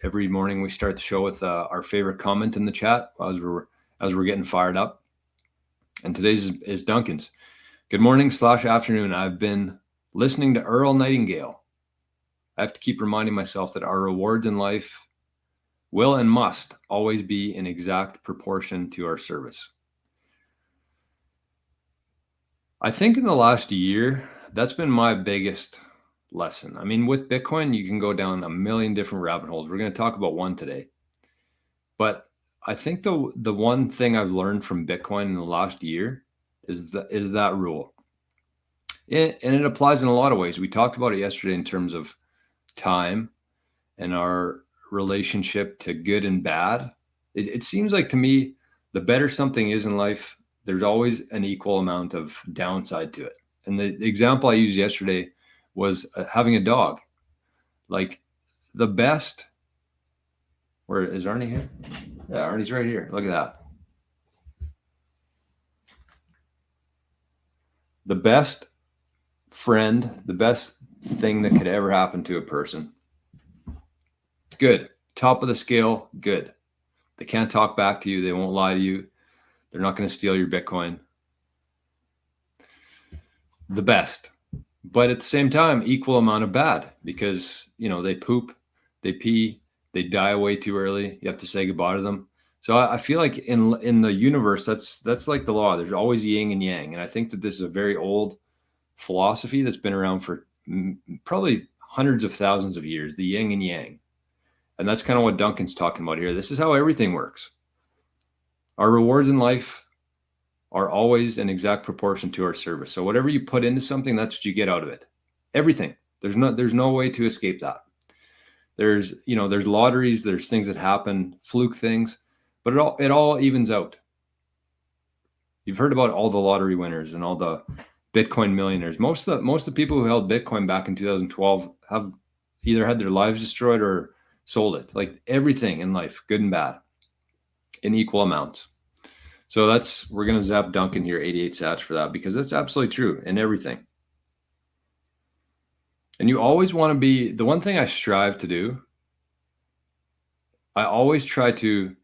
Every morning we start the show with our favorite comment in the chat as we're getting fired up. And today's is Duncan's. Good morning/afternoon. I've been listening to Earl Nightingale. I have to keep reminding myself that our rewards in life will and must always be in exact proportion to our service. I think in the last year, that's been my biggest lesson. I mean, with Bitcoin, you can go down a million different rabbit holes. We're going to talk about one today. But I think the one thing I've learned from Bitcoin in the last year is that rule. And it applies in a lot of ways. We talked about it yesterday in terms of time and our relationship to good and bad. It seems like to me, the better something is in life, there's always an equal amount of downside to it. And the example I used yesterday was having a dog. Like the best, where is Arnie here? Yeah, Arnie's right here. Look at that. The best friend, the best thing that could ever happen to a person. Good. Top of the scale, good. They can't talk back to you. They won't lie to you. They're not going to steal your Bitcoin. The best. But at the same time, equal amount of bad because, they poop, they pee, they die way too early. You have to say goodbye to them. So I feel like in the universe, that's like the law. There's always yin and yang. And I think that this is a very old philosophy that's been around for probably hundreds of thousands of years, the yin and yang. And that's kind of what Duncan's talking about here. This is how everything works. Our rewards in life are always in exact proportion to our service. So whatever you put into something, that's what you get out of it. Everything. There's no way to escape that. There's lotteries, there's things that happen, fluke things, but it all evens out. You've heard about all the lottery winners and all the Bitcoin millionaires. Most of the people who held Bitcoin back in 2012 have either had their lives destroyed or sold it. Like everything in life, good and bad, in equal amounts. So we're going to zap Duncan here, 88 sats for that, because that's absolutely true in everything. And you always want to be, the one thing I strive to do, I always try to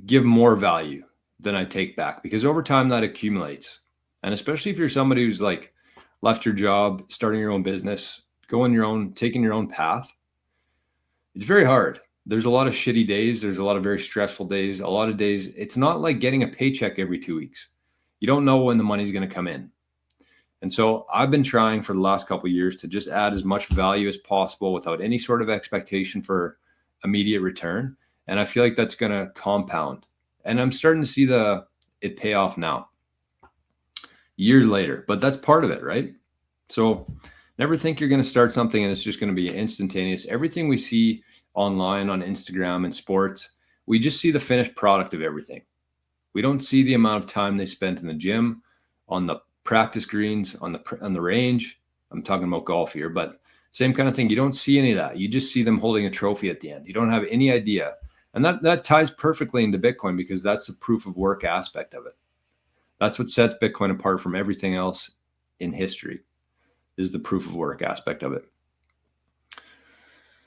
give more value than I take back, because over time that accumulates. And especially if you're somebody who's like left your job, starting your own business, taking your own path, it's very hard. There's a lot of shitty days. There's a lot of very stressful days. A lot of days, it's not like getting a paycheck every 2 weeks. You don't know when the money's going to come in. And so I've been trying for the last couple of years to just add as much value as possible without any sort of expectation for immediate return. And I feel like that's going to compound. And I'm starting to see it pay off now, years later. But that's part of it, right? So never think you're going to start something and it's just going to be instantaneous. Everything we see online on Instagram and sports, we just see the finished product of everything. We don't see the amount of time they spent in the gym, on the practice greens, on the range. I'm talking about golf here, but same kind of thing. You don't see any of that. You just see them holding a trophy at the end. You don't have any idea. And that ties perfectly into Bitcoin because that's the proof of work aspect of it. That's what sets Bitcoin apart from everything else in history, is the proof of work aspect of it.